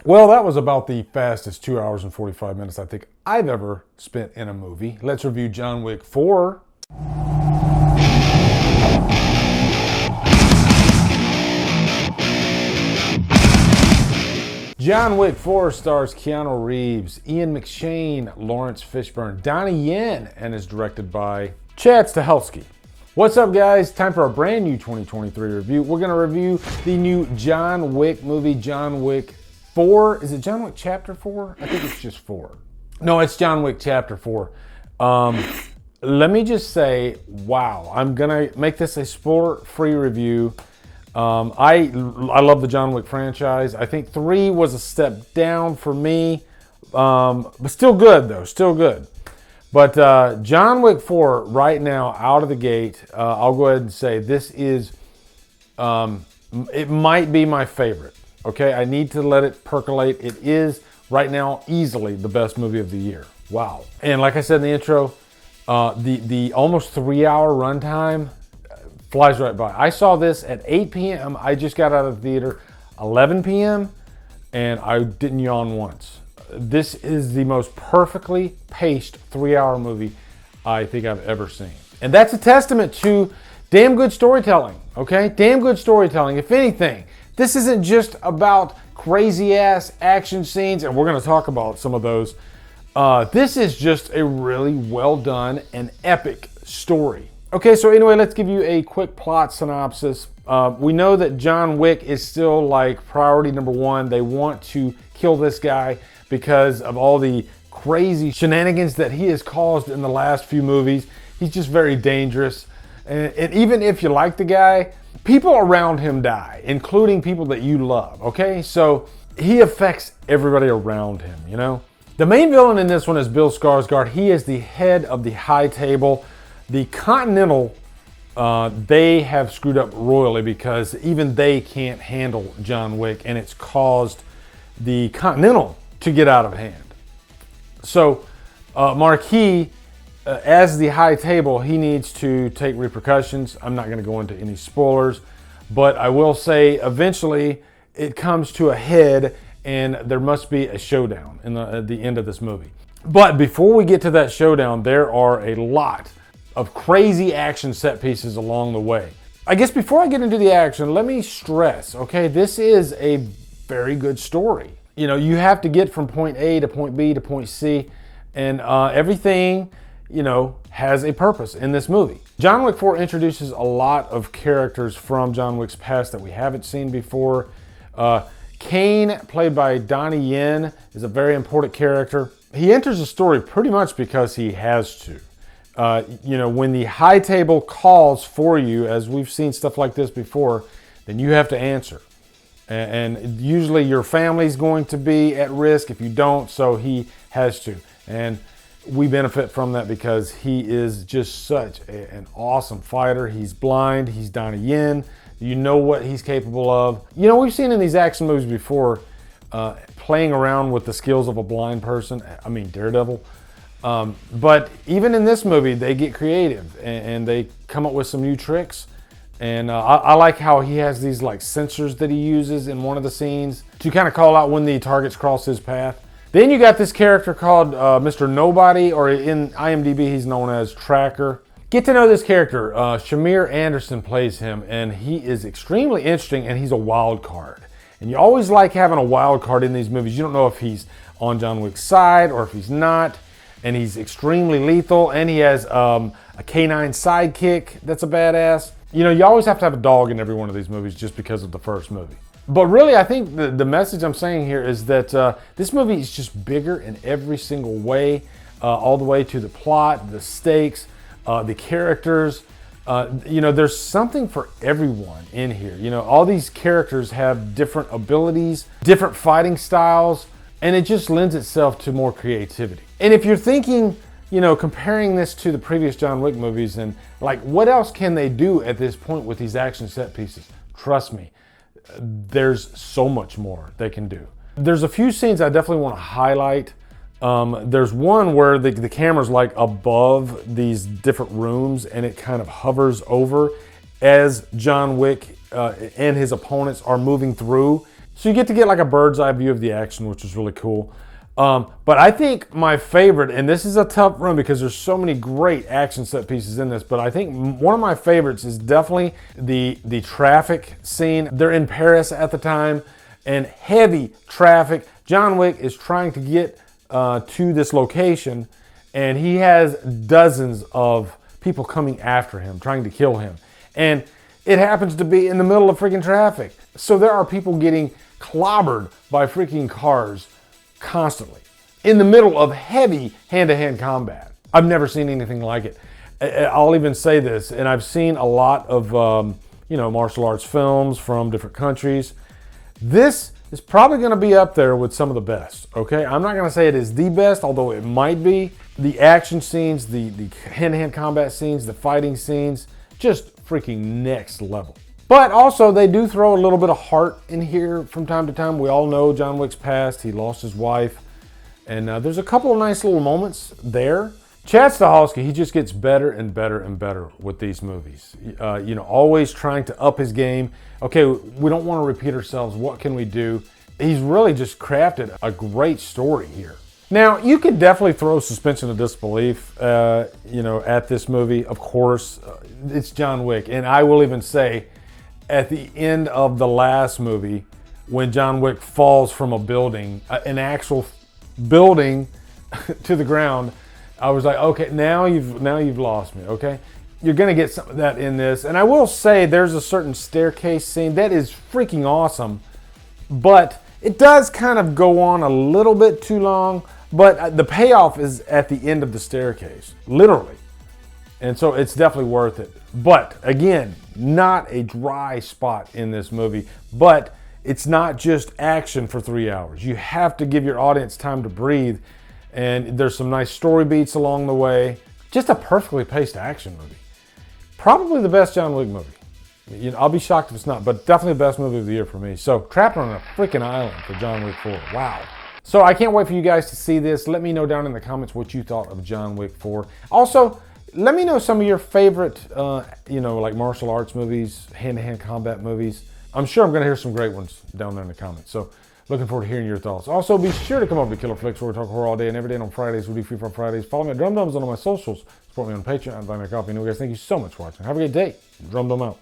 Well, that was about the fastest 2 hours and 45 minutes I think I've ever spent in a movie. Let's review John Wick 4. John Wick 4 stars Keanu Reeves, Ian McShane, Lawrence Fishburne, Donnie Yen, and is directed by Chad Stahelski. What's up, guys? Time for a brand new 2023 review. We're going to review the new John Wick movie, John Wick 4. Is it John Wick Chapter 4? I think it's just 4. No, it's John Wick Chapter 4. Let me just say, wow. I'm going to make this a spoiler-free review. I love the John Wick franchise. I think 3 was a step down for me, but still good though, still good. But John Wick 4 right now, out of the gate, I'll go ahead and say this is, it might be my favorite. Okay, I need to let it percolate. It is right now easily the best movie of the year. Wow. And like I said in the intro, the almost 3-hour runtime flies right by. I saw this at 8 p.m. I just got out of the theater 11 p.m. and I didn't yawn once. This is the most perfectly paced 3-hour movie I think I've ever seen. And that's a testament to damn good storytelling, okay? Damn good storytelling. If anything, this isn't just about crazy ass action scenes, and we're gonna talk about some of those. This is just a really well done and epic story. Okay, so anyway, let's give you a quick plot synopsis. We know that John Wick is still like priority number one. They want to kill this guy because of all the crazy shenanigans that he has caused in the last few movies. He's just very dangerous. And even if you like the guy, people around him die, including people that you love, okay? So he affects everybody around him, you know? The main villain in this one is Bill Skarsgård. He is the head of the high table. The Continental, they have screwed up royally because even they can't handle John Wick, and it's caused the Continental to get out of hand. So Marquis, as the high table, he needs to take repercussions. I'm not going to go into any spoilers, but I will say eventually it comes to a head and there must be a showdown at the end of this movie. But before we get to that showdown, there are a lot of crazy action set pieces along the way. I guess before I get into the action, let me stress, okay, this is a very good story. You know, you have to get from point A to point B to point C, and everything, you know, has a purpose in this movie. John Wick 4 introduces a lot of characters from John Wick's past that we haven't seen before. Kane, played by Donnie Yen, is a very important character. He enters the story pretty much because he has to. You know, when the high table calls for you, as we've seen stuff like this before, then you have to answer. And usually your family's going to be at risk if you don't, so he has to. And we benefit from that because he is just such an awesome fighter. He's blind, he's Donnie Yen. You know what he's capable of. You know, we've seen in these action movies before, playing around with the skills of a blind person. I mean, Daredevil. But even in this movie, they get creative and they come up with some new tricks. And I like how he has these like sensors that he uses in one of the scenes to kind of call out when the targets cross his path. Then you got this character called Mr. Nobody, or in IMDb he's known as Tracker. Get to know this character. Shamir Anderson plays him, and he is extremely interesting, and he's a wild card. And you always like having a wild card in these movies. You don't know if he's on John Wick's side or if he's not. And he's extremely lethal, and he has a canine sidekick that's a badass. You know, you always have to have a dog in every one of these movies just because of the first movie. But really, I think the message I'm saying here is that this movie is just bigger in every single way, all the way to the plot, the stakes, the characters. You know, there's something for everyone in here. You know, all these characters have different abilities, different fighting styles, and it just lends itself to more creativity. And if you're thinking, you know, comparing this to the previous John Wick movies and like, what else can they do at this point with these action set pieces? Trust me, there's so much more they can do. There's a few scenes I definitely want to highlight. There's one where the camera's like above these different rooms and it kind of hovers over as John Wick and his opponents are moving through. So you get to get like a bird's eye view of the action, which is really cool. But I think my favorite, and this is a tough run because there's so many great action set pieces in this, but I think one of my favorites is definitely the traffic scene. They're in Paris at the time, and heavy traffic. John Wick is trying to get to this location, and he has dozens of people coming after him, trying to kill him. And it happens to be in the middle of freaking traffic. So there are people getting clobbered by freaking cars constantly in the middle of heavy hand-to-hand combat. I've never seen anything like it. I'll even say this, and I've seen a lot of martial arts films from different countries. This is probably going to be up there with some of the best. Okay, I'm not going to say it is the best, although it might be. The action scenes, the hand-to-hand combat scenes, the fighting scenes, just freaking next level. But also, they do throw a little bit of heart in here from time to time. We all know John Wick's past. He lost his wife. And there's a couple of nice little moments there. Chad Stahelski, he just gets better and better and better with these movies. Always trying to up his game. Okay, we don't want to repeat ourselves. What can we do? He's really just crafted a great story here. Now, you could definitely throw suspension of disbelief, at this movie. Of course, it's John Wick. And I will even say, at the end of the last movie, when John Wick falls from a building, an actual building to the ground, I was like, okay, now you've lost me, okay? You're gonna get some of that in this. And I will say there's a certain staircase scene that is freaking awesome, but it does kind of go on a little bit too long, but the payoff is at the end of the staircase, literally. And so it's definitely worth it. But again, not a dry spot in this movie, but it's not just action for 3 hours. You have to give your audience time to breathe, and there's some nice story beats along the way. Just a perfectly paced action movie. Probably the best John Wick movie. I'll be shocked if it's not, but definitely the best movie of the year for me. So, Trapped on a Freaking Island for John Wick 4. Wow. So I can't wait for you guys to see this. Let me know down in the comments what you thought of John Wick 4. Also, let me know some of your favorite, like martial arts movies, hand-to-hand combat movies. I'm sure I'm going to hear some great ones down there in the comments. So, looking forward to hearing your thoughts. Also, be sure to come over to Killer Flicks, where we talk horror all day and every day. And on Fridays, we do Free for Fridays. Follow me at Drumdums on all my socials. Support me on Patreon and buy me a coffee. And you guys, thank you so much for watching. Have a great day. Drumdum out.